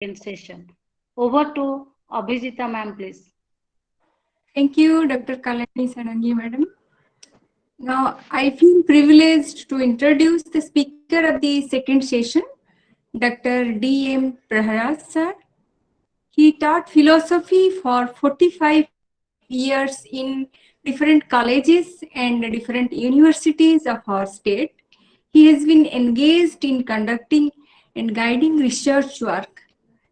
session. Over to Abhijita ma'am, please. Thank you, Dr. Kalani Sarangi, madam. Now, I feel privileged to introduce the speaker of the second session, Dr. D.M. Praharaj sir. He taught philosophy for 45 years in different colleges and different universities of our state. He has been engaged in conducting and guiding research work.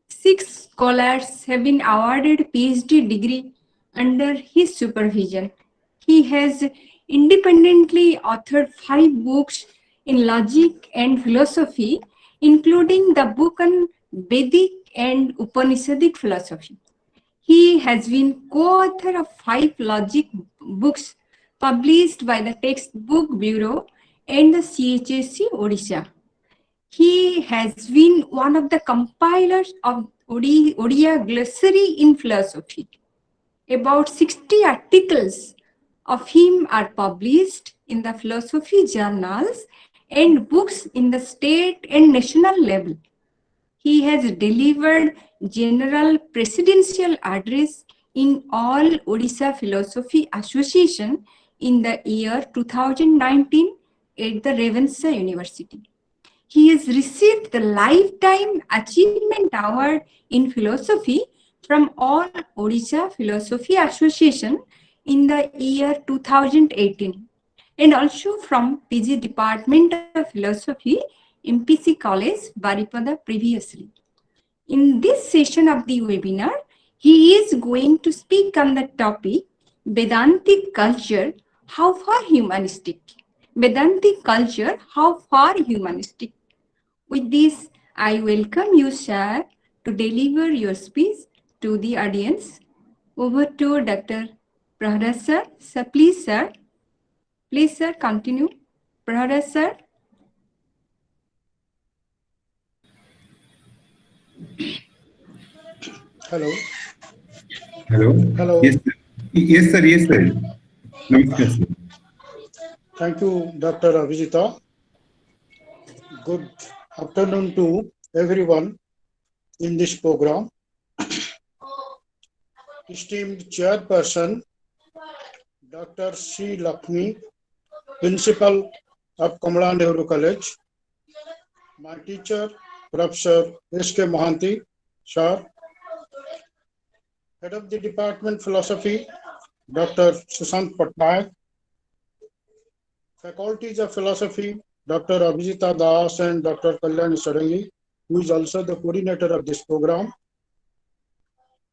6 scholars have been awarded PhD degree under his supervision. He has independently authored 5 books in logic and philosophy, including the book on Vedic and Upanishadic philosophy. He has been co-author of 5 logic books published by the Textbook Bureau and the CHSC Odisha. He has been one of the compilers of Odia Glossary in Philosophy. About 60 articles of him are published in the philosophy journals and books in the state and national level. He has delivered general presidential address in all Odisha Philosophy Association in the year 2019 at the Ravenshaw University. He has received the Lifetime Achievement Award in Philosophy from All Odisha Philosophy Association in the year 2018 and also from PG Department of Philosophy, MPC College, Baripada previously. In this session of the webinar, he is going to speak on the topic Vedantic culture, how far humanistic? Vedantic culture, how far humanistic? With this, I welcome you, sir, to deliver your speech to the audience. Over to Dr. Praharaj sir. Sir, please, sir. Please, sir, continue. Praharaj sir. Hello. Hello. Hello. Yes, sir. Yes, sir. Yes, sir. Namaskar, sir. Thank you, Dr. Abhijita. Good afternoon to everyone in this program. Esteemed Chairperson, Dr. C. Lakshmi, Principal of Kamala Nehru College, my teacher, Professor S.K. Mohanty, sir, Head of the Department Philosophy, Dr. Sushant Patnaik, Faculties of Philosophy, Dr. Abhijita Das and Dr. Kalyani Sarangi, who is also the coordinator of this program,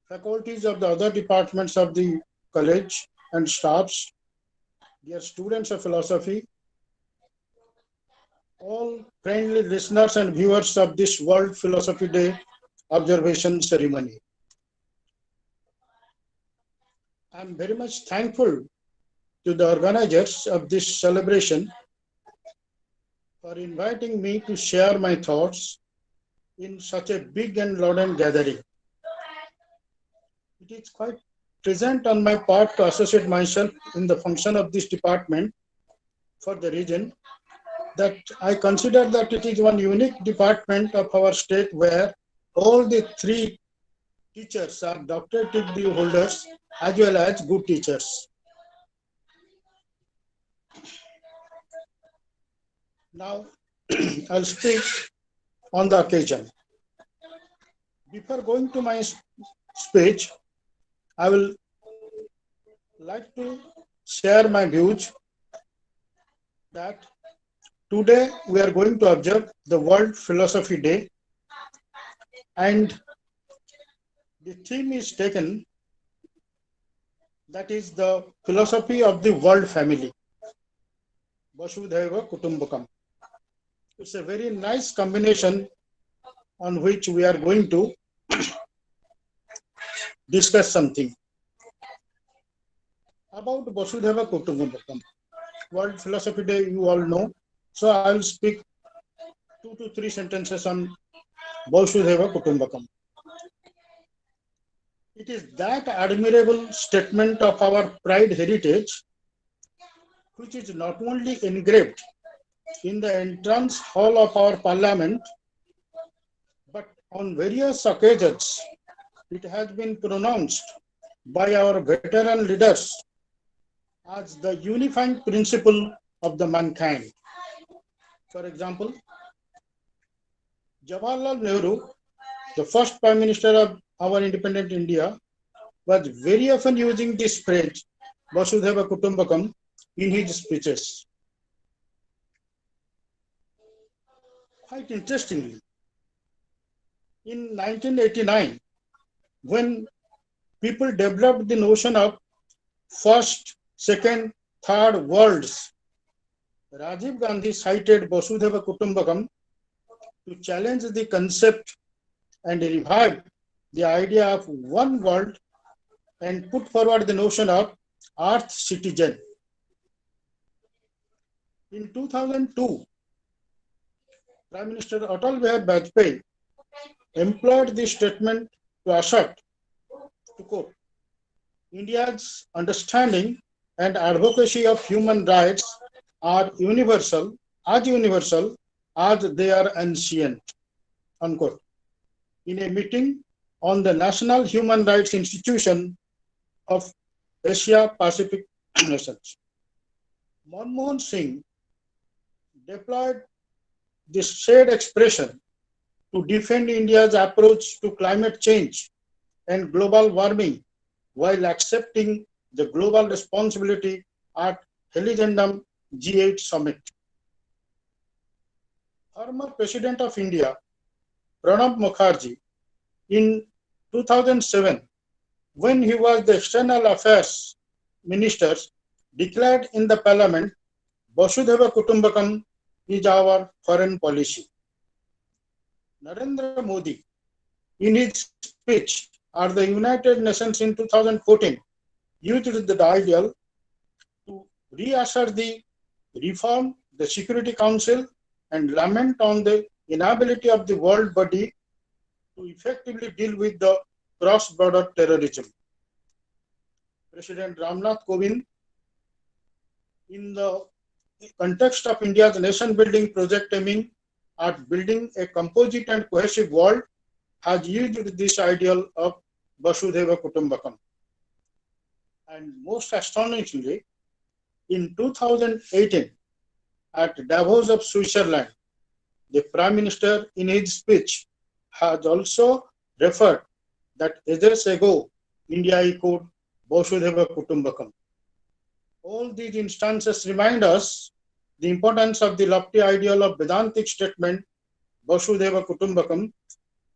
faculties of the other departments of the college and staffs, dear students of philosophy, all friendly listeners and viewers of this World Philosophy Day observation ceremony. I am very much thankful to the organizers of this celebration for inviting me to share my thoughts in such a big and lauded gathering. It is quite pleasant on my part to associate myself in the function of this department for the reason that I consider that it is one unique department of our state where all the 3 teachers are doctorate degree holders as well as good teachers. Now, I'll speak on the occasion. Before going to my speech, I will like to share my views that today we are going to observe the World Philosophy Day, and the theme is taken, that is the philosophy of the world family, Vasudhaiva Kutumbakam. It's a very nice combination on which we are going to discuss something about Vasudhaiva Kutumbakam. World Philosophy Day, you all know. So I will speak 2 to 3 sentences on Vasudhaiva Kutumbakam. It is that admirable statement of our pride heritage which is not only engraved in the entrance hall of our parliament, but On various occasions, it has been pronounced by our veteran leaders as the unifying principle of the mankind. For example, Jawaharlal Nehru, the first Prime Minister of our independent India, was very often using this phrase, Vasudhaiva Kutumbakam, in his speeches. Quite interestingly, in 1989, when people developed the notion of first, second, third worlds, Rajiv Gandhi cited Vasudhaiva Kutumbakam to challenge the concept and revive the idea of one world and put forward the notion of Earth citizen. In 2002, Prime Minister Atal Bihari Vajpayee employed this statement to assert, to quote, India's understanding and advocacy of human rights are universal as they are ancient, unquote, in a meeting on the National Human Rights Institution of Asia Pacific Nations. Manmohan Singh deployed this shared expression to defend India's approach to climate change and global warming while accepting the global responsibility at Helidendam G8 summit. Former President of India, Pranab Mukherjee, in 2007, when he was the External Affairs Minister, declared in the Parliament, Vasudhaiva Kutumbakam is our foreign policy. Narendra Modi, in his speech at the United Nations in 2014, used the ideal to reassert the reform the Security Council and lament on the inability of the world body to effectively deal with the cross-border terrorism. President Ramnath Kovind, in the context of India's nation-building project aiming at building a composite and cohesive world, has used this ideal of Vasudhaiva Kutumbakam. And most astonishingly, in 2018, at Davos of Switzerland, the Prime Minister in his speech has also referred that ages ago, India echoed Vasudhaiva Kutumbakam. All these instances remind us the importance of the lofty ideal of Vedantic statement, Vasudhaiva Kutumbakam,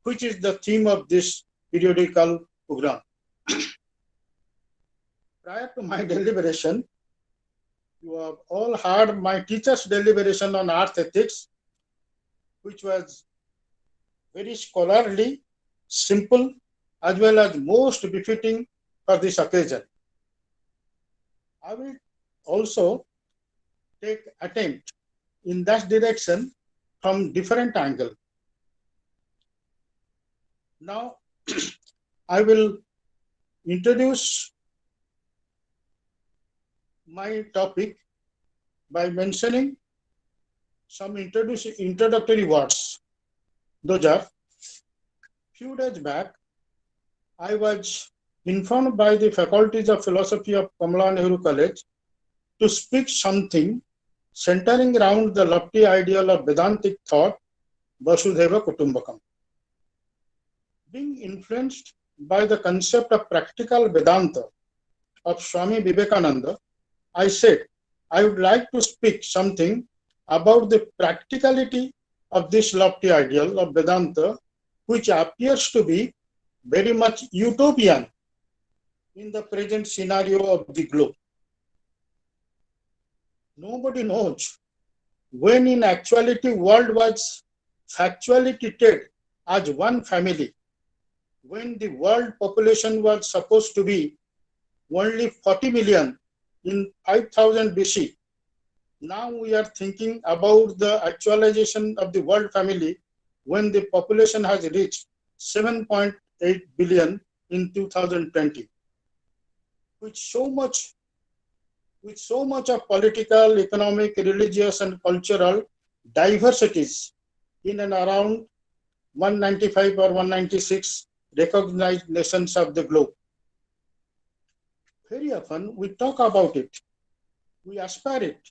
which is the theme of this periodical program. Prior to my deliberation, you have all heard my teacher's deliberation on earth ethics, which was very scholarly, simple, as well as most befitting for this occasion. I will also take attempt in that direction from different angle. Now, I will introduce my topic by mentioning some introductory words. Those are, few days back, I was informed by the faculties of philosophy of Kamala Nehru College to speak something centering around the lofty ideal of Vedantic thought, Vasudhaiva Kutumbakam. Being influenced by the concept of practical Vedanta of Swami Vivekananda, I said I would like to speak something about the practicality of this lofty ideal of Vedanta, which appears to be very much utopian in the present scenario of the globe. Nobody knows when in actuality world was factually treated as one family, when the world population was supposed to be only 40 million in 5000 BC. Now we are thinking about the actualization of the world family when the population has reached 7.8 billion in 2020. With so much of political, economic, religious, and cultural diversities in and around 195 or 196 recognized nations of the globe. Very often we talk about it, we aspire it,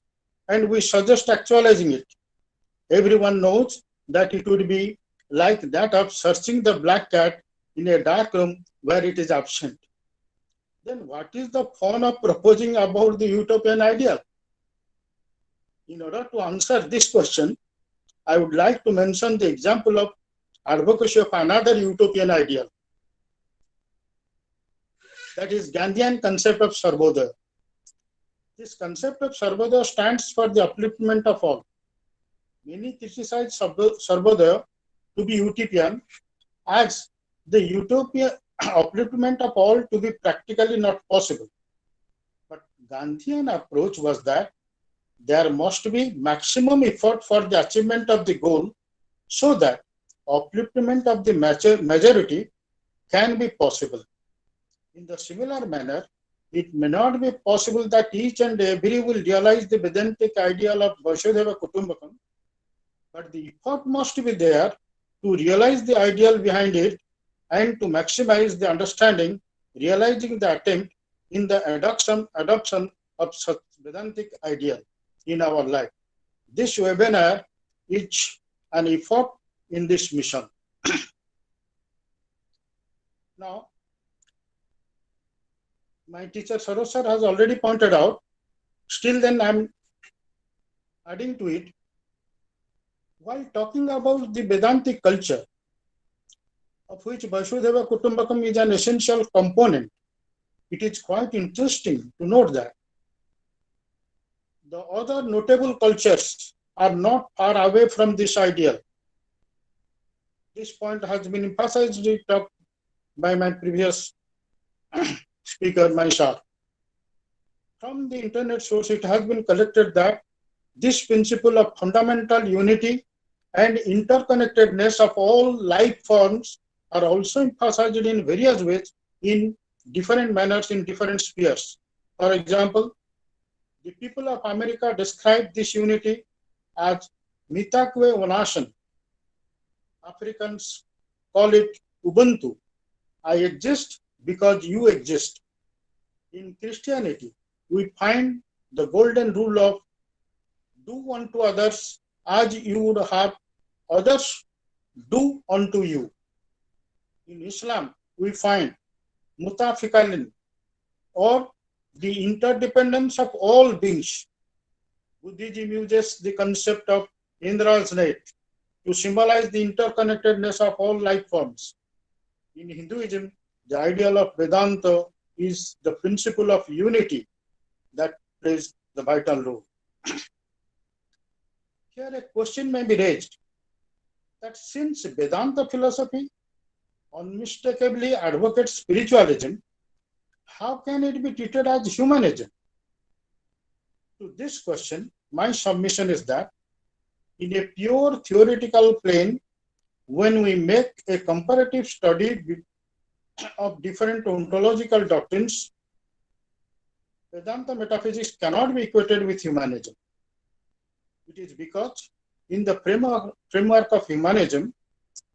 and we suggest actualizing it. Everyone knows that it would be like that of searching the black cat in a dark room where it is absent. Then what is the fun of proposing about the utopian ideal? In order to answer this question, I would like to mention the example of advocacy of another utopian ideal. That is Gandhian concept of Sarvodaya. This concept of Sarvodaya stands for the upliftment of all. Many criticize Sarvodaya to be utopian, as the utopia upliftment of all to be practically not possible. But Gandhian approach was that there must be maximum effort for the achievement of the goal so that upliftment of the majority can be possible. In the similar manner, it may not be possible that each and every will realize the Vedantic ideal of Vasudhaiva Kutumbakam, but the effort must be there to realize the ideal behind it and to maximize the understanding, realizing the attempt in the adoption of such Vedantic ideal in our life. This webinar is an effort in this mission. Now, my teacher Saroj sir has already pointed out, still then I am adding to it. While talking about the Vedantic culture, of which Vasudhaiva Kutumbakam is an essential component, it is quite interesting to note that the other notable cultures are not far away from this ideal. This point has been emphasized by my previous speaker, Maishar. From the internet source, it has been collected that this principle of fundamental unity and interconnectedness of all life forms are also emphasized in various ways in different manners in different spheres. For example, the people of America describe this unity as Mitakwe Onashan. Africans call it Ubuntu. I exist because you exist. In Christianity, we find the golden rule of do unto others as you would have others do unto you. In Islam, we find mutafikalin, or the interdependence of all beings. Buddhism uses the concept of Indra's net to symbolize the interconnectedness of all life forms. In Hinduism, the ideal of Vedanta is the principle of unity that plays the vital role. Here a question may be raised that since Vedanta philosophy unmistakably advocates spiritualism, how can it be treated as humanism? To this question, my submission is that in a pure theoretical plane, when we make a comparative study of different ontological doctrines, Vedanta metaphysics cannot be equated with humanism. It is because in the framework of humanism,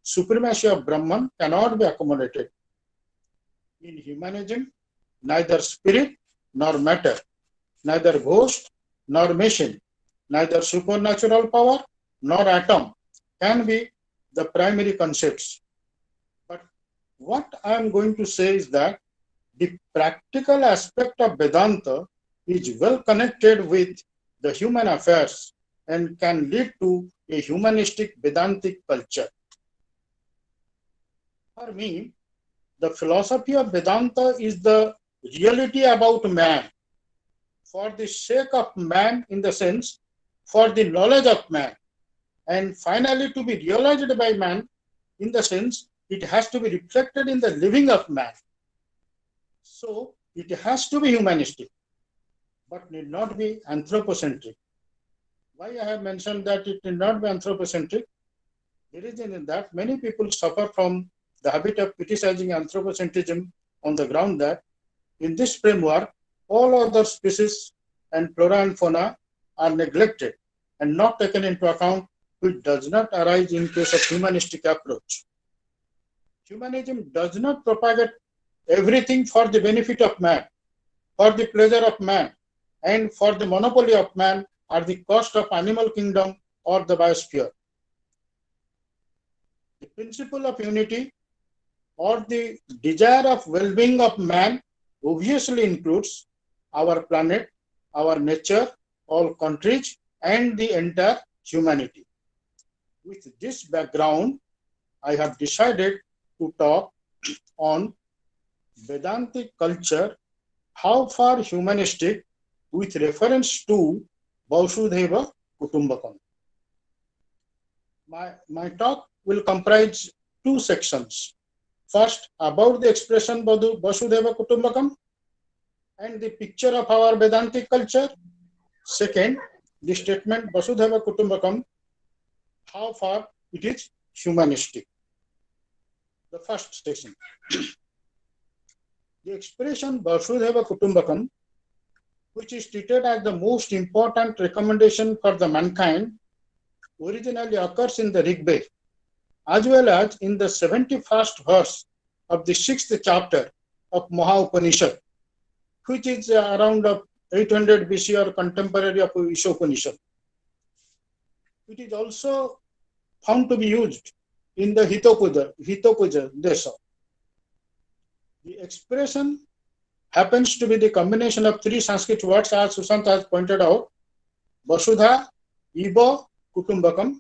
supremacy of Brahman cannot be accommodated. In humanism, neither spirit nor matter, neither ghost nor machine, neither supernatural power nor atom can be the primary concepts. But what I am going to say is that the practical aspect of Vedanta is well connected with the human affairs and can lead to a humanistic Vedantic culture. For me, the philosophy of Vedanta is the reality about man, for the sake of man, in the sense, for the knowledge of man, and finally to be realized by man, in the sense, it has to be reflected in the living of man. So, it has to be humanistic, but need not be anthropocentric. Why I have mentioned that it need not be anthropocentric? The reason is that many people suffer from the habit of criticizing anthropocentrism on the ground that in this framework, all other species and flora and fauna are neglected and not taken into account which does not arise in case of humanistic approach. Humanism does not propagate everything for the benefit of man, for the pleasure of man, and for the monopoly of man at the cost of animal kingdom or the biosphere. The principle of unity or the desire of well-being of man obviously includes our planet, our nature, all countries, and the entire humanity. With this background, I have decided to talk on Vedantic culture, how far humanistic, with reference to Vasudhaiva Kutumbakam. My talk will comprise two sections. First, about the expression Vasudhaiva Kutumbakam and the picture of our Vedantic culture. Second, the statement Vasudhaiva Kutumbakam, how far it is humanistic. The first section. The expression Vasudhaiva Kutumbakam, which is treated as the most important recommendation for the mankind, originally occurs in the Rig Veda, as well as in the 71st verse of the 6th chapter of Maha Upanishad, which is around 800 BC or contemporary of Ishopanishad. It is also found to be used in the Hitopuja Desha. The expression happens to be the combination of three Sanskrit words, as Sushant has pointed out: Vasudha, Iva, Kutumbakam,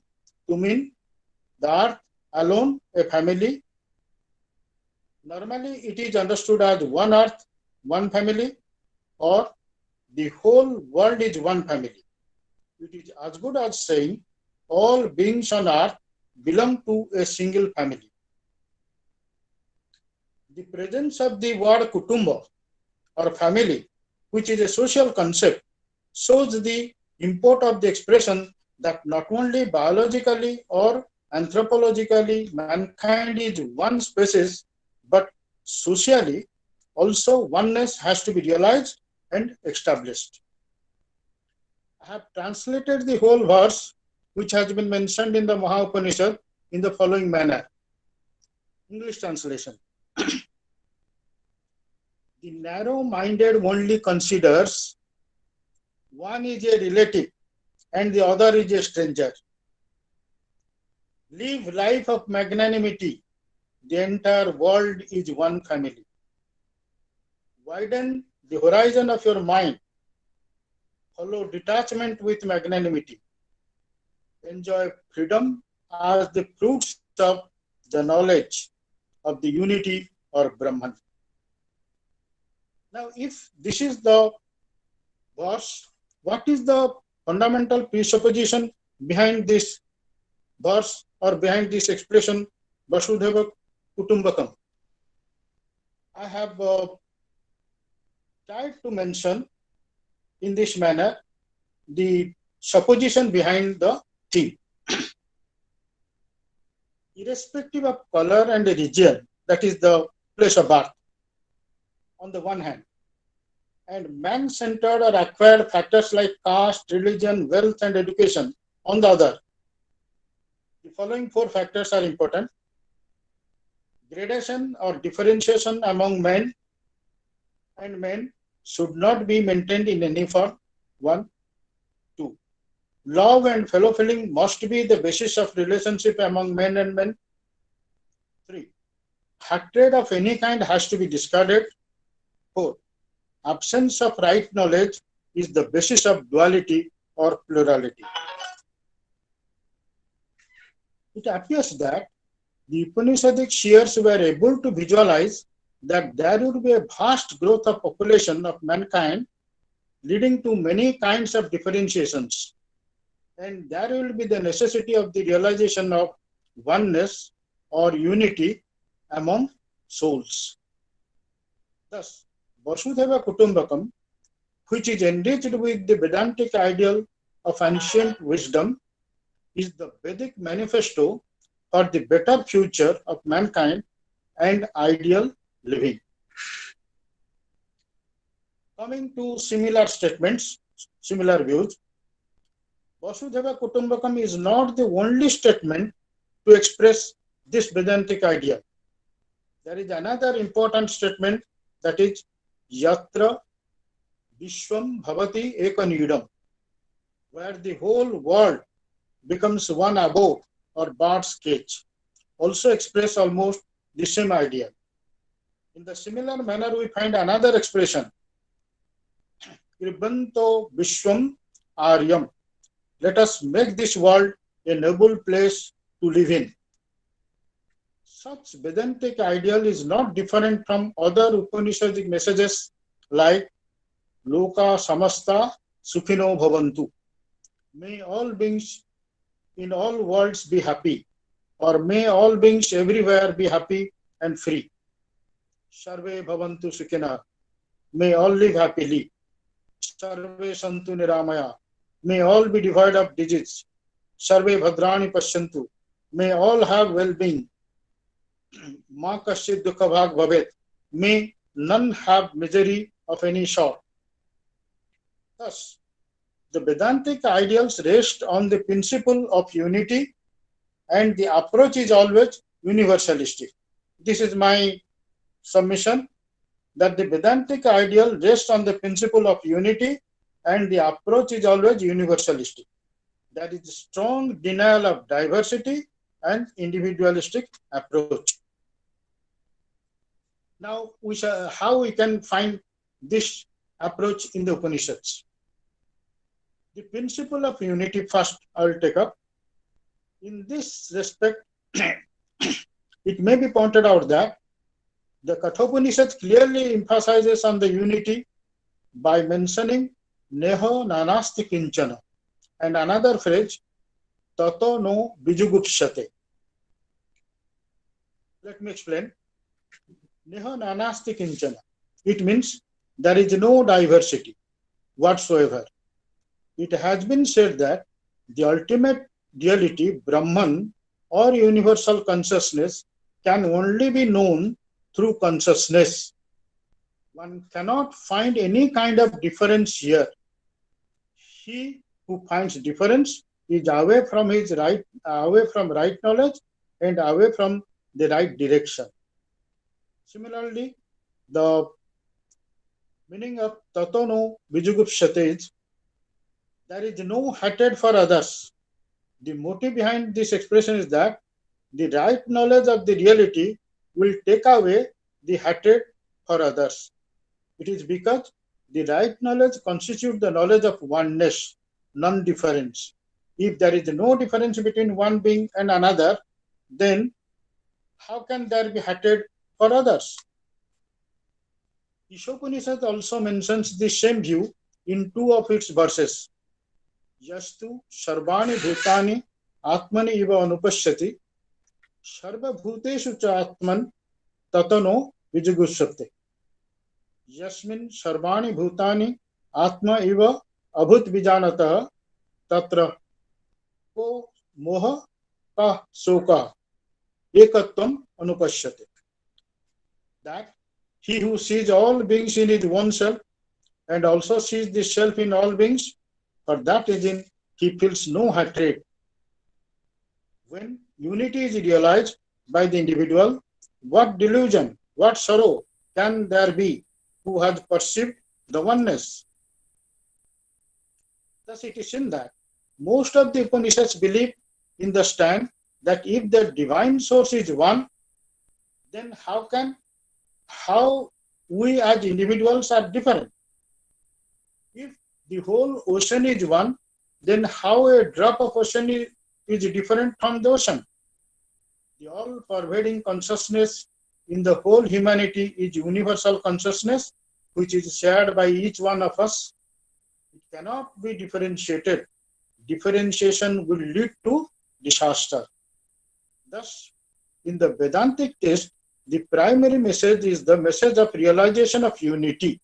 to mean the earth alone, a family. Normally, it is understood as one earth, one family, or the whole world is one family. It is as good as saying all beings on earth belong to a single family. The presence of the word Kutumba or family, which is a social concept, shows the import of the expression that not only biologically or anthropologically mankind is one species, but socially also oneness has to be realized and established. I have translated the whole verse, which has been mentioned in the Maha Upanishad, in the following manner. English translation. The narrow-minded only considers one is a relative and the other is a stranger. Live life of magnanimity. The entire world is one family. Widen the horizon of your mind. Follow detachment with magnanimity. Enjoy freedom as the fruits of the knowledge of the unity or Brahman. Now, if this is the verse, what is the fundamental presupposition behind this verse or behind this expression, Vasudhaiva Kutumbakam? I have tried to mention in this manner the supposition behind the theme. Irrespective of color and region, that is the place of birth, on the one hand, and man-centered or acquired factors like caste, religion, wealth, and education on the other. The following four factors are important. Gradation or differentiation among men and men should not be maintained in any form. 1. 2. Love and fellow feeling must be the basis of relationship among men and men. 3. Hatred of any kind has to be discarded. 4. Absence of right knowledge is the basis of duality or plurality. It appears that the Upanishadic seers were able to visualize that there would be a vast growth of population of mankind, leading to many kinds of differentiations. And there will be the necessity of the realization of oneness or unity among souls. Thus, Vasudhaiva Kutumbakam, which is enriched with the Vedantic ideal of ancient wisdom, is the Vedic manifesto for the better future of mankind and ideal living. Coming to similar statements, similar views, Vasudhaiva Kutumbakam is not the only statement to express this Vedantic idea. There is another important statement, that is Yatra Vishwam Bhavati Ekanidam, where the whole world becomes one abode or bird's cage, also express almost the same idea. In the similar manner, we find another expression, Kribanto Vishwam Aryam. Let us make this world a noble place to live in. Such Vedantic ideal is not different from other Upanishadic messages like Loka Samasta Sukhino Bhavantu. May all beings in all worlds be happy, or may all beings everywhere be happy and free. Sarve Bhavantu Sukhina. May all live happily. Sarve Santu Niramaya. May all be devoid of disease. Sarve Bhadrani Pashyantu. May all have well-being. Ma Kasyid Dukha Bhag Bhavet. May none have misery of any sort. Thus, the Vedantic ideals rest on the principle of unity, and the approach is always universalistic. This is my submission, that the Vedantic ideal rests on the principle of unity, and the approach is always universalistic. That is a strong denial of diversity and individualistic approach. Now, how we can find this approach in the Upanishads? The principle of unity first I will take up. In this respect, it may be pointed out that the Kathopanishad clearly emphasizes on the unity by mentioning Neho Nanasti Kinchana and another phrase, Tato no Bijugupshate. Let me explain. Neho Nanasti Kinchana. It means there is no diversity whatsoever. It has been said that the ultimate reality, Brahman, or universal consciousness, can only be known through consciousness. One cannot find any kind of difference here. He who finds difference is away from right knowledge and away from the right direction. Similarly, the meaning of Tatono Bijugupshate is there is no hatred for others. The motive behind this expression is that the right knowledge of the reality will take away the hatred for others. It is because the right knowledge constitutes the knowledge of oneness, non-difference. If there is no difference between one being and another, then how can there be hatred for others? Ishopanishad also mentions the same view in two of its verses. Yastu Sarvani Bhutani Atmani Iva Anupashyati Sarva Bhuteshu Cha Atman Tatano Vijugushyate. Yasmin Sarvani Bhutani Atma Iva Abhut Vijanata Tatra Ko Moha Ka Soka Ekatvam Anupashyate. That he who sees all beings in his own self and also sees the self in all beings, for that reason he feels no hatred. When unity is realized by the individual, what delusion, what sorrow can there be who has perceived the oneness? Thus it is seen that most of the Upanishads believe in the stand that if the divine source is one, then how we as individuals are different? If the whole ocean is one, then how a drop of ocean is different from the ocean? The all-pervading consciousness in the whole humanity is universal consciousness, which is shared by each one of us. It cannot be differentiated. Differentiation will lead to disaster. Thus, in the Vedantic text, the primary message is the message of realization of unity.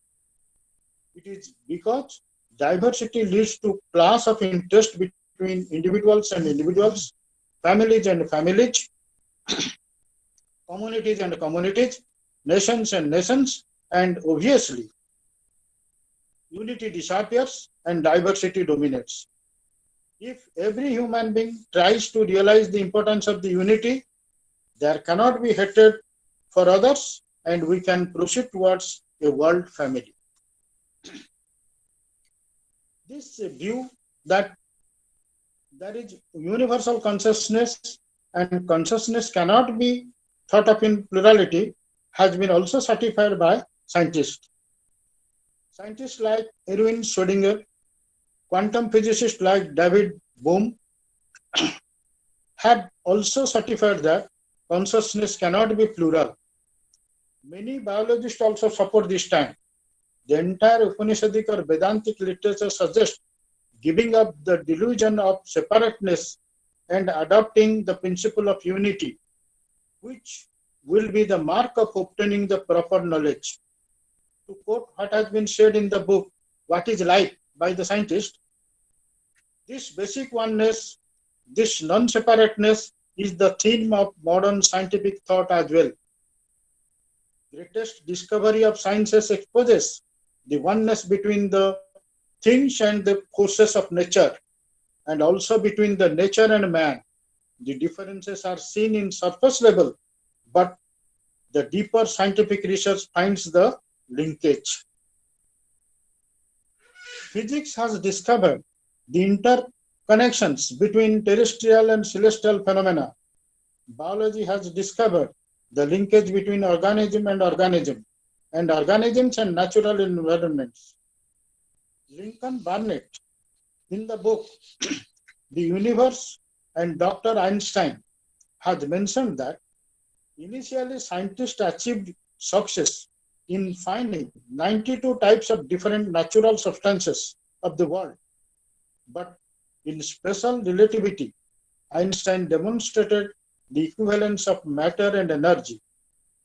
It is because diversity leads to clash of interest between individuals and individuals, families and families, communities and communities, nations and nations, and obviously, unity disappears and diversity dominates. If every human being tries to realize the importance of the unity, there cannot be hatred for others, and we can proceed towards a world family. This view that there is universal consciousness and consciousness cannot be thought of in plurality has been also certified by scientists. Scientists like Erwin Schrödinger, quantum physicists like David Bohm have also certified that consciousness cannot be plural. Many biologists also support this stand. The entire Upanishadic or Vedantic literature suggests giving up the delusion of separateness and adopting the principle of unity, which will be the mark of obtaining the proper knowledge. To quote what has been said in the book, What is Life by the scientist, this basic oneness, this non-separateness is the theme of modern scientific thought as well. Greatest discovery of sciences exposes the oneness between the things and the forces of nature, and also between the nature and man. The differences are seen in surface level, but the deeper scientific research finds the linkage. Physics has discovered the interconnections between terrestrial and celestial phenomena. Biology has discovered the linkage between organism and organisms and natural environments. Lincoln Barnett, in the book The Universe, and Dr. Einstein has mentioned that initially scientists achieved success in finding 92 types of different natural substances of the world. But in special relativity, Einstein demonstrated the equivalence of matter and energy,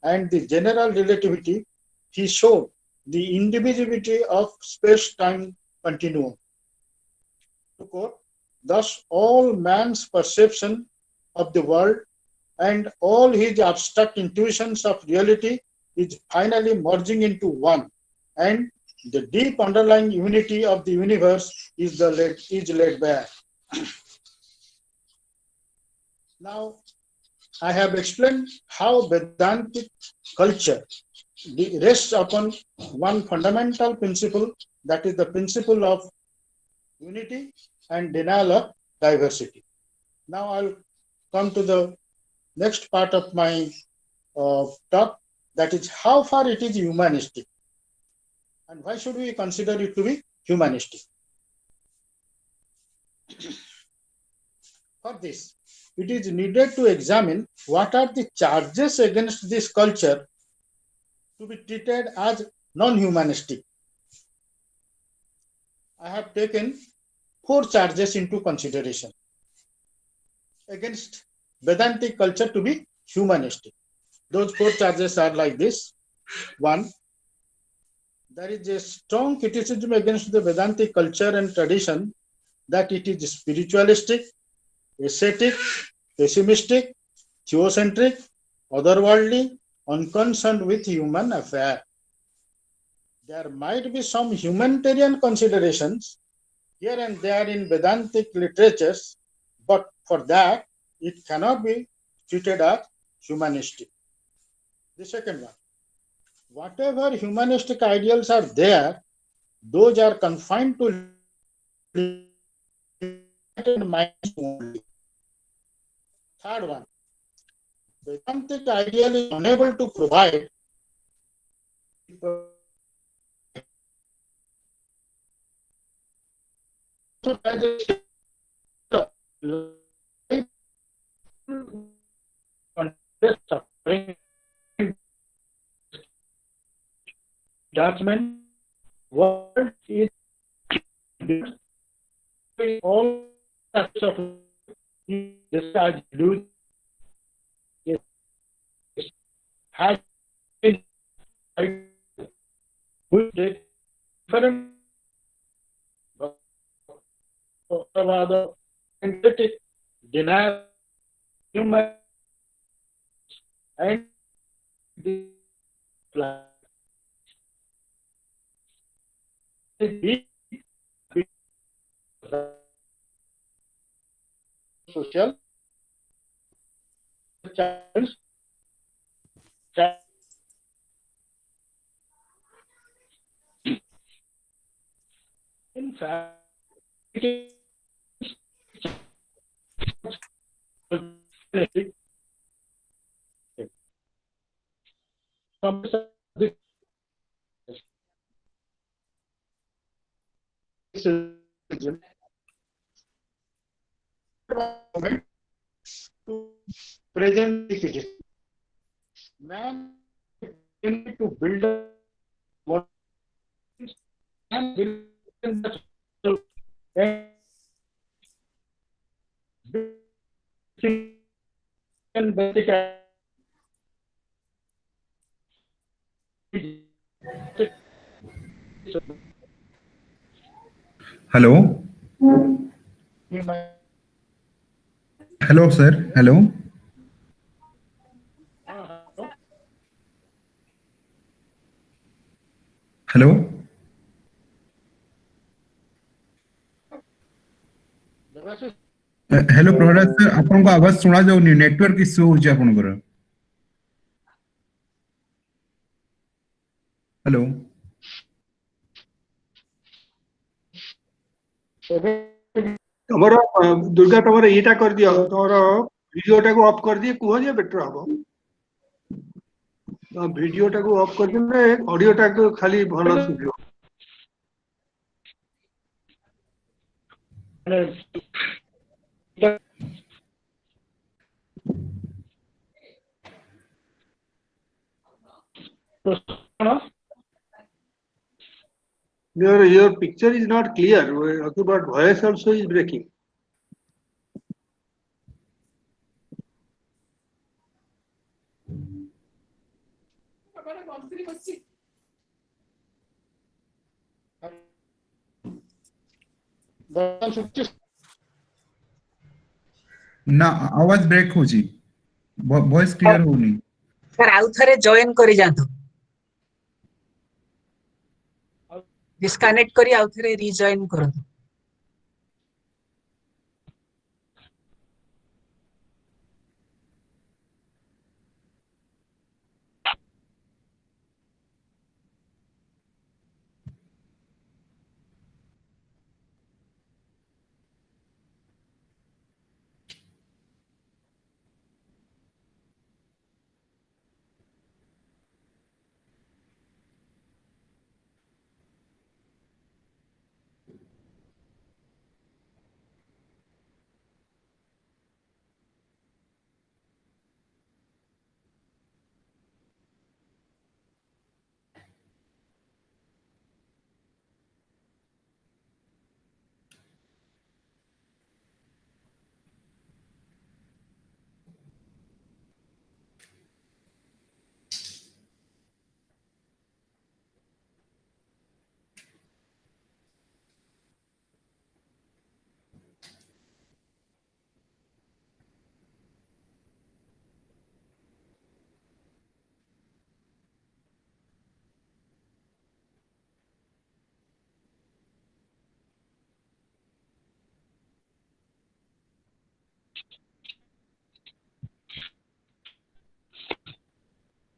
and the general relativity, he showed the indivisibility of space-time continuum. To quote, thus all man's perception of the world and all his abstract intuitions of reality is finally merging into one, and the deep underlying unity of the universe is laid bare. Now, I have explained how Vedantic culture rests upon one fundamental principle, that is the principle of unity and denial of diversity. Now I'll come to the next part of my talk, that is how far it is humanistic and why should we consider it to be humanistic. For this, it is needed to examine what are the charges against this culture to be treated as non-humanistic. I have taken 4 charges into consideration against Vedantic culture to be humanistic. Those 4 charges are like this. 1, there is a strong criticism against the Vedantic culture and tradition that it is spiritualistic, ascetic, pessimistic, theocentric, otherworldly, unconcerned with human affair. There might be some humanitarian considerations here and there in Vedantic literatures, but for that, it cannot be treated as humanistic. The second one, whatever humanistic ideals are there, those are confined to minds only. Third one, Vedantic ideal is unable to provide suffering, judgment, world is all aspects of this as do has been which different the synthetic denial human and the social challenge. In fact, it is to present the citizen. Man intended to build a what and build and basic Hello. Hello, sir. Hello. Hello. Hello Prahlad sir आपन को आवाज सुना जाउनी network issue हो जे आपन कर hello तमरो Durga तमरो एटा कर दियो तमरो video टा को ऑफ कर दिए कुहो जे बेटर हबो वीडियो टा को ऑफ कर दिले ऑडियो टा को खाली भलो सुनियो your picture is not clear okay but voice also is breaking ना आवाज ब्रेक हो जी वॉइस क्लियर होनी सर आउ थरे जॉइन करी जातो डिस्कनेक्ट करी आउ थरे रीजॉइन करो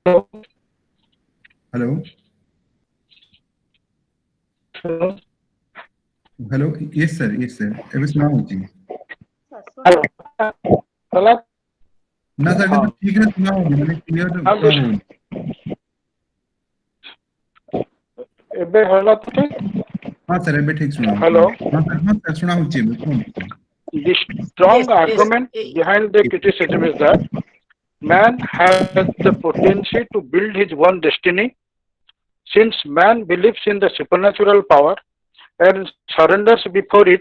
हेलो हेलो यस सर एबे सुना हो जी हेलो ना सर तो ठीक है सुना हो मैंने क्लियर सुना हो एबे होला तो ठीक हां सर एबे ठीक सुना हेलो हां सर सुना हो जी the strong argument behind the criticism is that man has the potency to build his own destiny. Since man believes in the supernatural power and surrenders before it,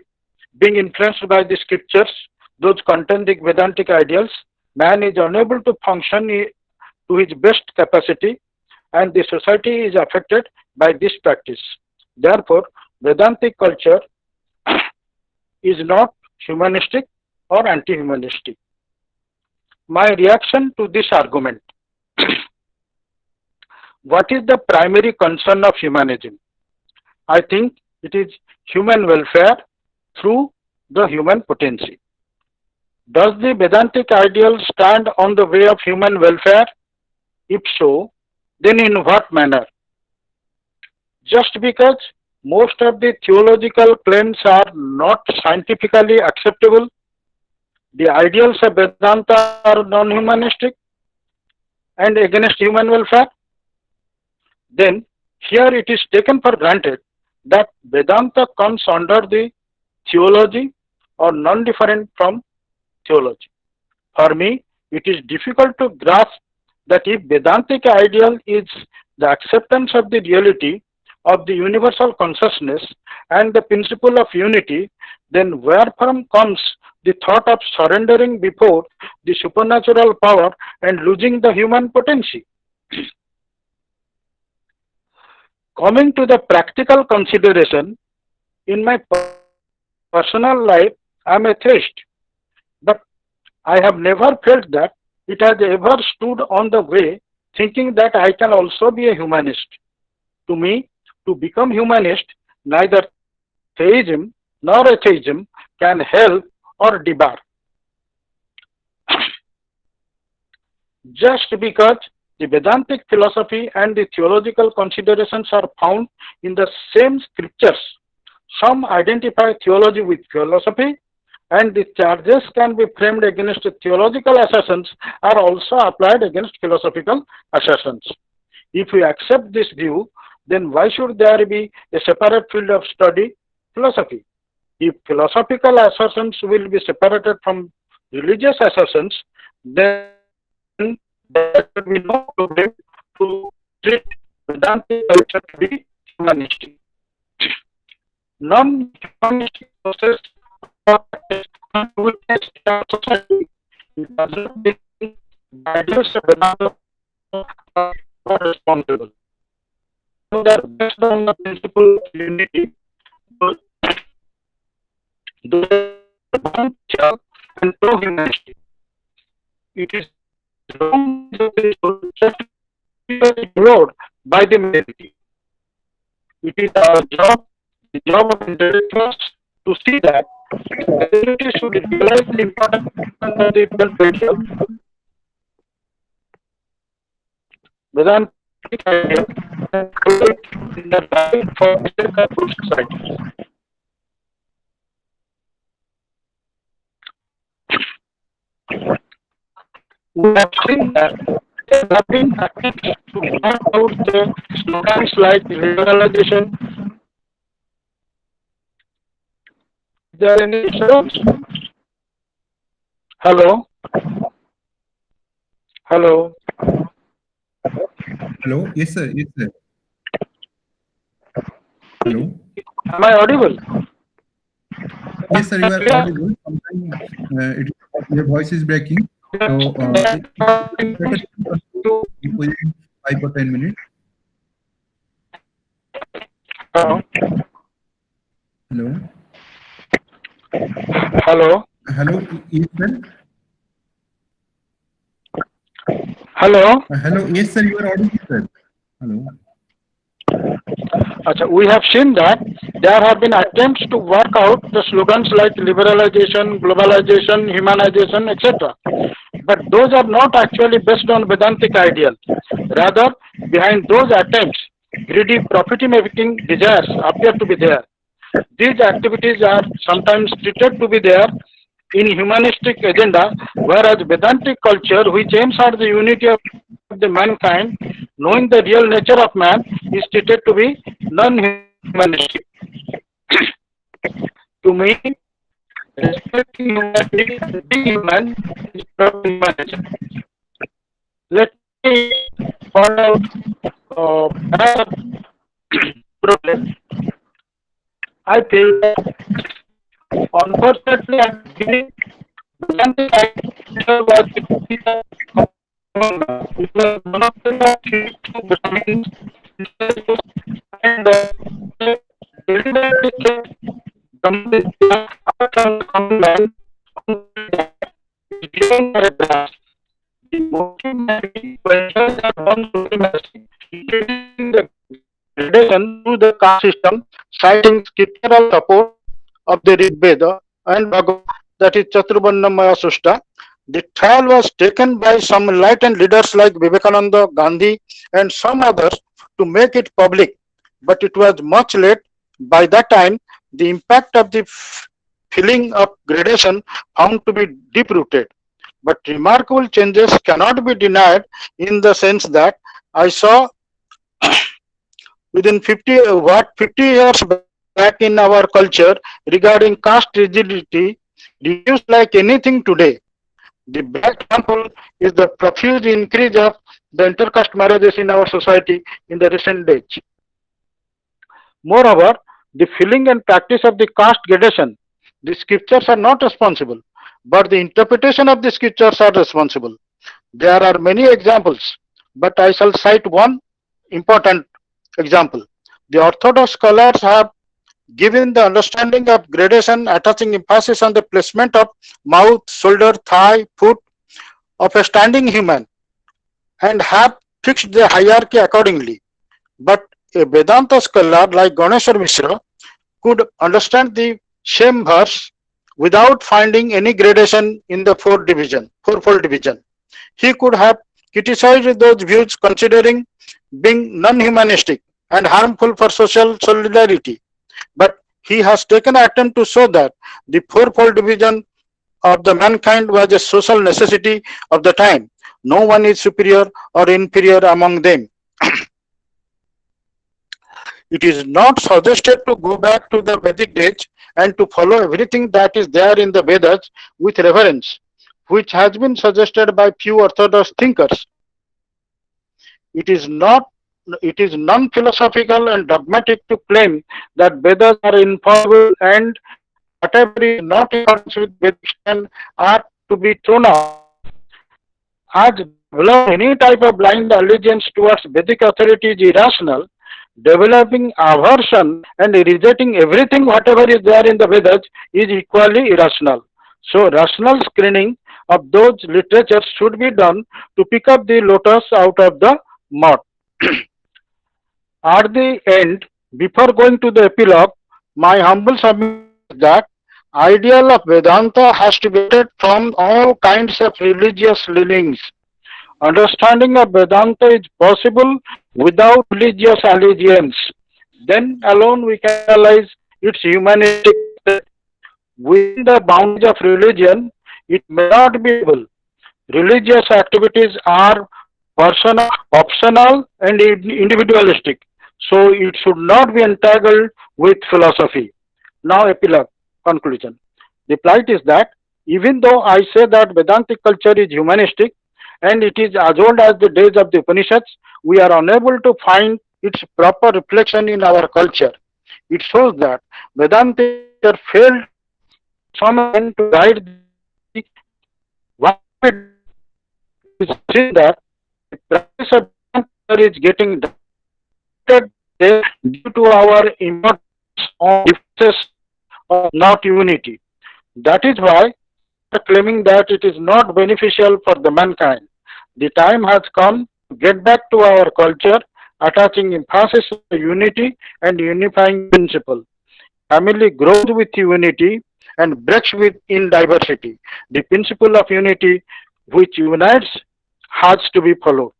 being influenced by the scriptures, those contain the Vedantic ideals, man is unable to function to his best capacity, and the society is affected by this practice. Therefore, Vedantic culture is not humanistic or anti-humanistic. My reaction to this argument. What is the primary concern of humanism? I think it is human welfare through the human potency. Does the Vedantic ideal stand on the way of human welfare? If so, then in what manner? Just because most of the theological claims are not scientifically acceptable, the ideals of Vedanta are non-humanistic and against human welfare, then here it is taken for granted that Vedanta comes under the theology or non-different from theology. For me, it is difficult to grasp that if Vedantic ideal is the acceptance of the reality of the universal consciousness and the principle of unity, then wherefrom comes the thought of surrendering before the supernatural power and losing the human potency? Coming to the practical consideration, in my personal life, I am a theist, but I have never felt that it has ever stood on the way thinking that I can also be a humanist. To me, to become humanist, neither theism nor atheism can help or debar. Just because the Vedantic philosophy and the theological considerations are found in the same scriptures, some identify theology with philosophy, and the charges can be framed against theological assertions are also applied against philosophical assertions. If we accept this view, then why should there be a separate field of study, philosophy? If philosophical assertions will be separated from religious assertions, then there will be no problem to treat Vedantic culture to be humanistic. Non-humanistic process of witness society it does not mean the ideas of Vedanta are not responsible. So that based on the principle of unity, those are and pro-humanity. It is wrong just ignored by the majority. It is our job, the job of intellectuals, to see that the majority should realize the importance of the potential Vedantic idea and collect in the value for the society. We have seen that there have been attempts to work out the slogans like liberalization. Is there any issues? Hello? Hello? Hello? Yes, sir. Yes, sir. Hello? Am I audible? Yes, sir. You are audible. Sometimes your voice is breaking. So, within 5 or 10 minutes. Hello? Hello? Hello? Hello? Yes, sir. Hello? Hello? Yes, sir. You are audible, sir. Hello? We have seen that there have been attempts to work out the slogans like liberalization, globalization, humanization, etc. But those are not actually based on Vedantic ideal. Rather, behind those attempts, greedy profit-making desires appear to be there. These activities are sometimes treated to be there in humanistic agenda, whereas Vedantic culture, which aims at the unity of the mankind, knowing the real nature of man, is treated to be non-humanistic. To me, respecting humanity and being human is part of human nature. Let me point out another problem. I feel that unfortunately at the beginning, Vedantic idea was it was one of the two vitamins and deliberately kept the common man given a blast. The motive questions that one supremacy, including the gradation to the caste system, citing scriptural support of the Rig Veda and Bhagavad that is Chaturvarnamaya Sushta. The trial was taken by some enlightened leaders like Vivekananda, Gandhi, and some others to make it public, but it was much late. By that time, the impact of the feeling of gradation found to be deep rooted. But remarkable changes cannot be denied in the sense that I saw within 50 years back in our culture regarding caste rigidity reduced like anything today. The best example is the profuse increase of the intercaste marriages in our society in the recent days. Moreover, the feeling and practice of the caste gradation, the scriptures are not responsible, but the interpretation of the scriptures are responsible. There are many examples, but I shall cite one important example. The Orthodox scholars have given the understanding of gradation, attaching emphasis on the placement of mouth, shoulder, thigh, foot of a standing human, and have fixed the hierarchy accordingly. But a Vedanta scholar like Ganeshwar Mishra could understand the same verse without finding any gradation in the fourfold division. He could have criticized those views considering being non-humanistic and harmful for social solidarity. But he has taken an attempt to show that the fourfold division of the mankind was a social necessity of the time. No one is superior or inferior among them. It is not suggested to go back to the Vedic days and to follow everything that is there in the Vedas with reverence, which has been suggested by few orthodox thinkers. It is non-philosophical and dogmatic to claim that Vedas are infallible and whatever is not in accordance with Vedic stand are to be thrown out. As any type of blind allegiance towards Vedic authority is irrational, developing aversion and rejecting everything whatever is there in the Vedas is equally irrational. So rational screening of those literatures should be done to pick up the lotus out of the mud. At the end, before going to the epilogue, my humble submission is that ideal of Vedanta has to be vetted from all kinds of religious leanings. Understanding of Vedanta is possible without religious allegiance. Then alone we can realize its humanistic. Within the boundaries of religion, it may not be able. Religious activities are personal, optional, and individualistic. So it should not be entangled with philosophy. Now epilogue, conclusion. The plight is that even though I say that Vedantic culture is humanistic and it is as old as the days of the Upanishads, we are unable to find its proper reflection in our culture. It shows that Vedanta failed someone to guide the what it is seen that the practice of Vedanta is getting due to our importance on differences of not unity. That is why we are claiming that it is not beneficial for the mankind. The time has come to get back to our culture, attaching emphasis on unity and unifying principle. Family grows with unity and breaks in diversity. The principle of unity which unites has to be followed.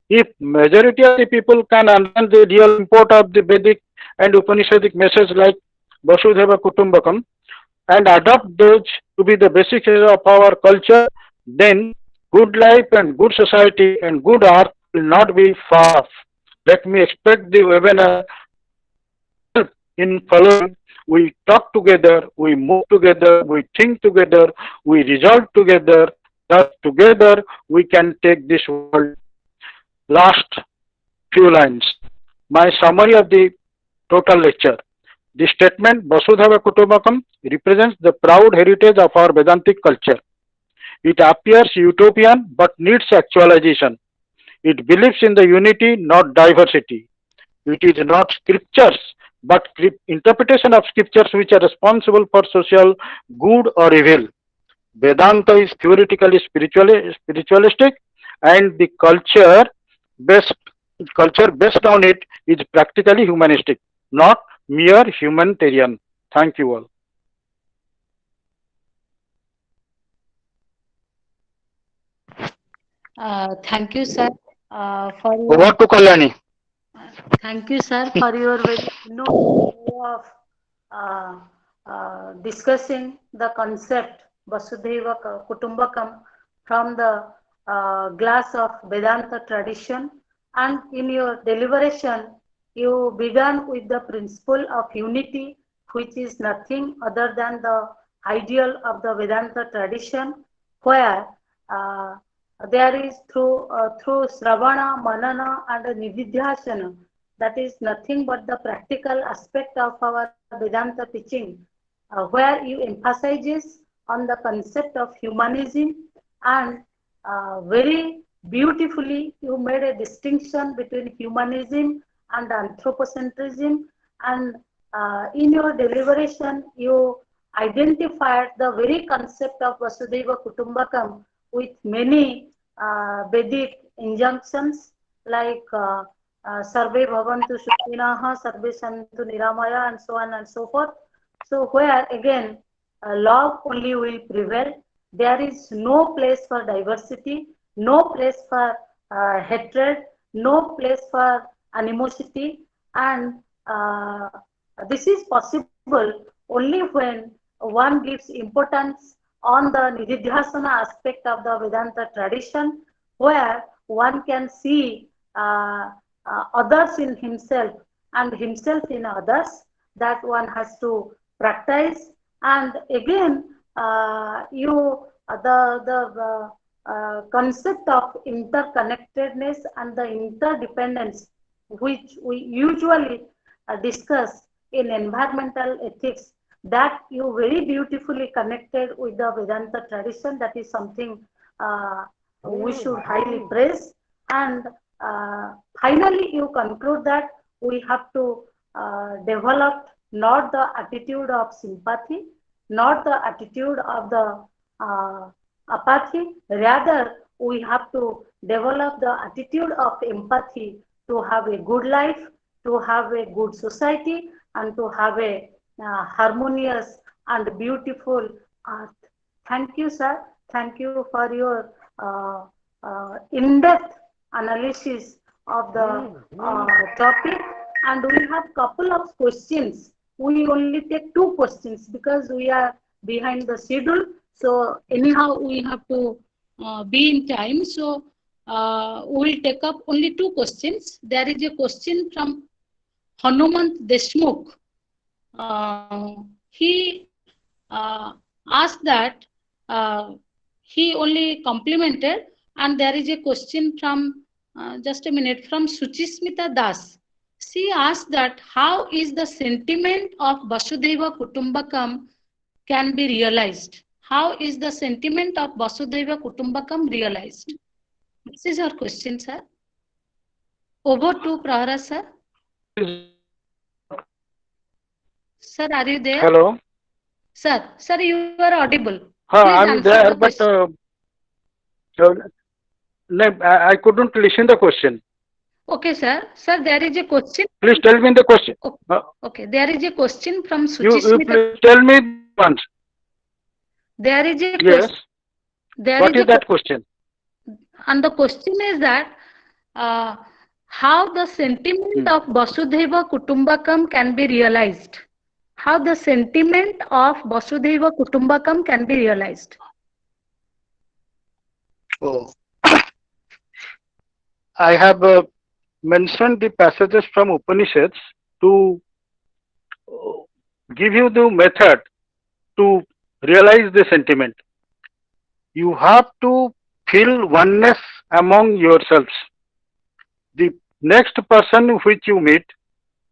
If majority of the people can understand the real import of the Vedic and Upanishadic message like Vasudhaiva Kutumbakam and adopt those to be the basics of our culture, then good life and good society and good art will not be far off. Let me expect the webinar in following. We talk together, we move together, we think together, we resolve together. Thus together we can take this world. Last few lines. My summary of the total lecture. The statement Vasudhaiva Kutumbakam represents the proud heritage of our Vedantic culture. It appears utopian but needs actualization. It believes in the unity, not diversity. It is not scriptures, but interpretation of scriptures which are responsible for social good or evil. Vedanta is theoretically spiritualistic, and the culture based on it is practically humanistic, not mere humanitarian. Thank you all. Thank you, sir, for your Over to Kalyani. thank you, sir, for your very innovative way of discussing the concept Vasudhaiva Kutumbakam from the glass of Vedanta tradition. And in your deliberation, you began with the principle of unity, which is nothing other than the ideal of the Vedanta tradition, where there is through Sravana, Manana, and Nididhyasana, that is nothing but the practical aspect of our Vedanta teaching, where you emphasizes on the concept of humanism, and very beautifully you made a distinction between humanism and anthropocentrism, and in your deliberation you identified the very concept of Vasudhaiva Kutumbakam with many Vedic injunctions like Sarve Bhavantu Sukhinaha, Sarve Santu Niramaya, and so on and so forth. So where again love only will prevail. There is no place for diversity, no place for hatred, no place for animosity, and this is possible only when one gives importance on the Nididhyasana aspect of the Vedanta tradition, where one can see others in himself and himself in others, that one has to practice. And again, the concept of interconnectedness and the interdependence, which we usually discuss in environmental ethics, that you very beautifully connected with the Vedanta tradition. That is something we should highly praise. And finally, you conclude that we have to develop not the attitude of sympathy, not the attitude of the apathy, rather we have to develop the attitude of empathy to have a good life, to have a good society, and to have a harmonious and beautiful earth. Thank you, sir. Thank you for your in-depth analysis of the topic. And we have couple of questions. We only take 2 questions because we are behind the schedule. So anyhow, we have to be in time. So we will take up only 2 questions. There is a question from Hanumant Deshmukh. He asked that he only complimented, and there is a question from just a minute, from Suchismita Das. She asked that how is the sentiment of Vasudhaiva Kutumbakam can be realized? How is the sentiment of Vasudhaiva Kutumbakam realized? This is our question, sir. Over to Prahara, sir. Sir, are you there? Hello. Sir, you are audible. I'm there, but I couldn't listen the question. Okay, sir. Sir, there is a question. Please tell me the question. Okay, there is a question from You Suchismita. please tell me once. There is a Yes. question. There What is that question? And the question is that how the sentiment of Vasudhaiva Kutumbakam can be realized? How the sentiment of Vasudhaiva Kutumbakam can be realized? Oh. I have mentioned the passages from Upanishads to give you the method to realize the sentiment. You have to feel oneness among yourselves. The next person which you meet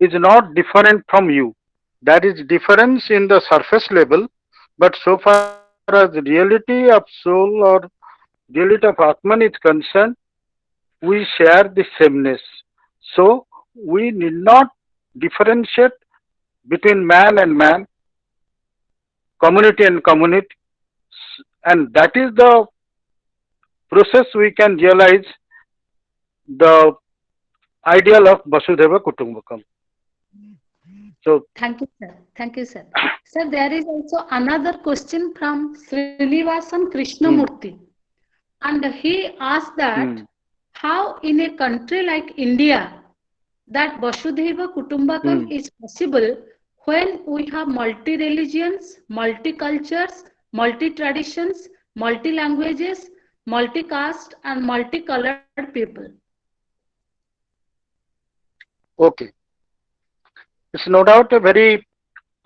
is not different from you. That is difference in the surface level, but so far as the reality of soul or reality of Atman is concerned, we share the sameness. So we need not differentiate between man and man, community and community, and that is the process we can realize the ideal of Vasudhaiva Kutumbakam. So thank you, sir. Thank you, sir. Sir, there is also another question from Srinivasan Krishnamurthy. And he asked that how in a country like India that Vasudhaiva Kutumbakam is possible when we have multi-religions, multi-cultures, multi-traditions, multi-languages, multi-caste and multi-colored people. Okay. It's no doubt a very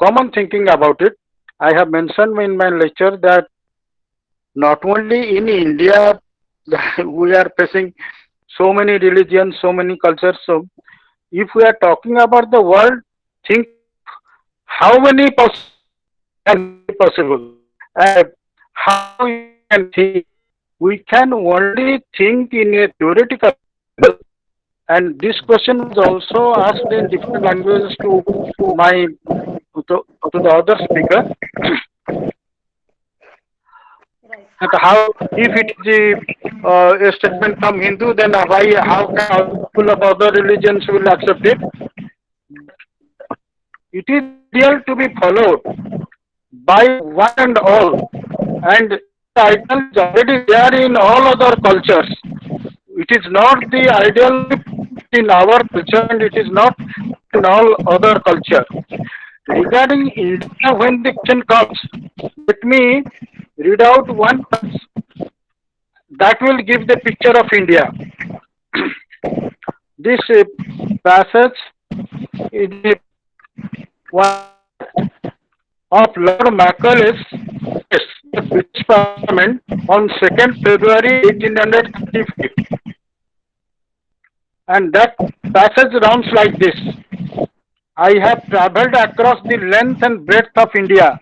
common thinking about it. I have mentioned in my lecture that not only in India we are facing so many religions, so many cultures. So if we are talking about the world, think how many can be possible and how you can think. We can only think in a theoretical level, and this question was also asked in different languages to my to the other speaker. Right. That how if it is a statement from Hindu, then why how can people of other religions will accept it? It is ideal to be followed by one and all, and the ideal is already there in all other cultures. It is not the ideal in our culture, and it is not in all other culture. Regarding India, when the question comes, let me read out one passage that will give the picture of India. This passage is the one of Lord Macaulay's address to the British Parliament on 2nd February 1835. And that passage runs like this. I have travelled across the length and breadth of India.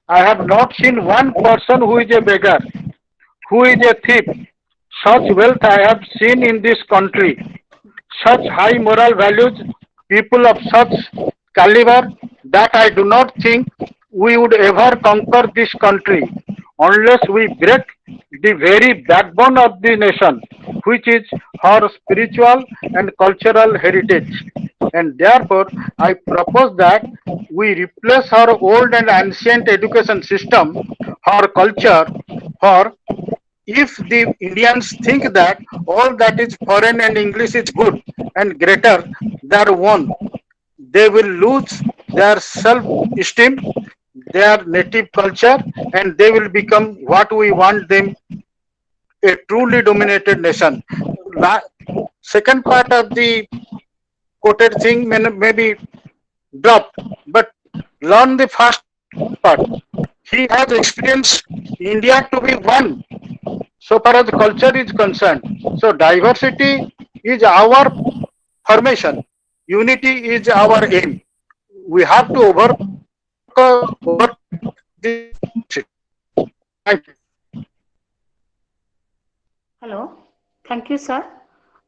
I have not seen one person who is a beggar, who is a thief. Such wealth I have seen in this country, such high moral values, people of such caliber, that I do not think we would ever conquer this country unless we break the very backbone of the nation, which is her spiritual and cultural heritage. And therefore, I propose that we replace our old and ancient education system, our culture, for if the Indians think that all that is foreign and English is good and greater than one, they will lose their self-esteem, their native culture, and they will become what we want them, a truly dominated nation. Second part of the quoted thing may be dropped, but learn the first part. He has experienced India to be one so far as culture is concerned. So diversity is our formation, unity is our aim. We have to over this. Thank you. Hello. Thank you, sir.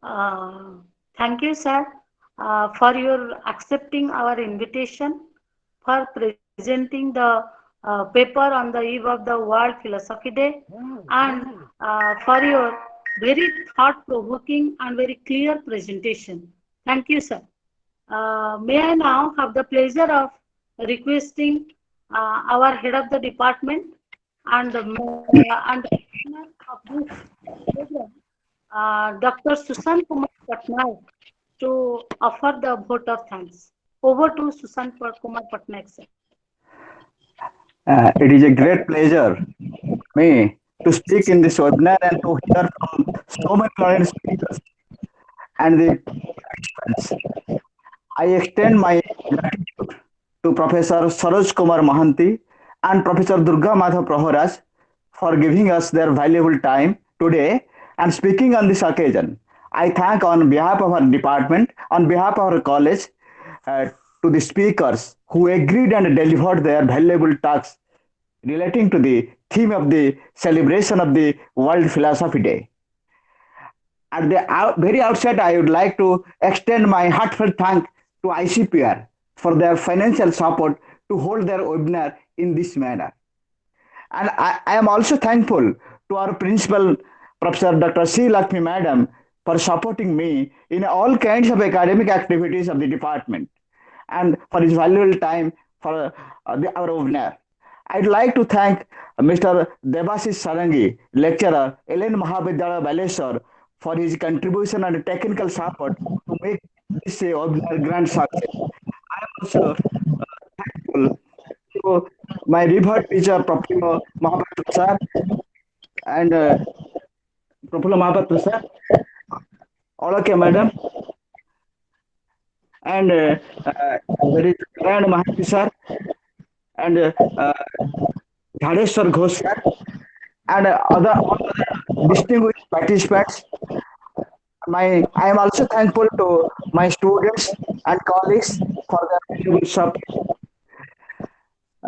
Uh, Thank you, sir, for your accepting our invitation, for presenting the paper on the eve of the World Philosophy Day, and for your very thought-provoking and very clear presentation. Thank you, sir. May I now have the pleasure of requesting our head of the department and the owner of this program, Dr. Sushant Kumar Patnaik, to offer the vote of thanks. Over to Sushant Kumar Patnaik, sir. It is a great pleasure for me to speak in this webinar and to hear from so many learned speakers and the participants. I extend my gratitude to Professor Saroj Kumar Mahanti and Professor Durga Madhav Praharaj for giving us their valuable time today and speaking on this occasion. I thank on behalf of our department, on behalf of our college, to the speakers who agreed and delivered their valuable talks relating to the theme of the celebration of the World Philosophy Day. At the very outset, I would like to extend my heartfelt thanks to ICPR for their financial support to hold their webinar in this manner. And I am also thankful to our principal, Professor Dr. C. Lakshmi Madam, for supporting me in all kinds of academic activities of the department and for his valuable time for our webinar. I'd like to thank Mr. Debashish Sarangi, lecturer, Ellen Mahavidyalaya Baleshwar, for his contribution and technical support to make this a grand success. I am also thankful to my revered teacher, Professor Mahapatra sir, and Professor Mahapatra sir, Olake madam, and very Ryan Mahanti sir, and Dhadeshwar Ghosh sir, and all other distinguished participants. I am also thankful to my students and colleagues for their valuable support.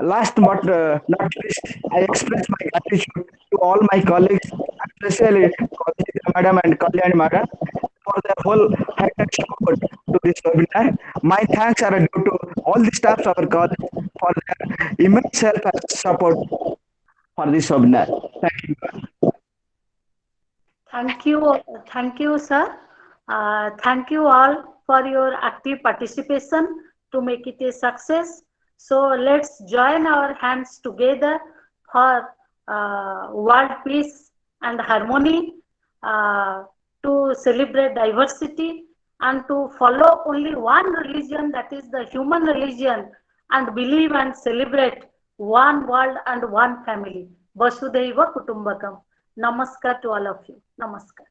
Last but not least, I express my gratitude to all my colleagues, especially Kaushika Madam and Kalyani Madam, for their whole-hearted support to this webinar. My thanks are due to all the staffs of our college for their immense help and support for this webinar. Thank you. Thank you, sir. Thank you all for your active participation to make it a success. So let's join our hands together for world peace and harmony, to celebrate diversity and to follow only one religion, that is the human religion, and believe and celebrate one world and one family. Vasudhaiva Kutumbakam. Namaskar to all of you. Namaskar.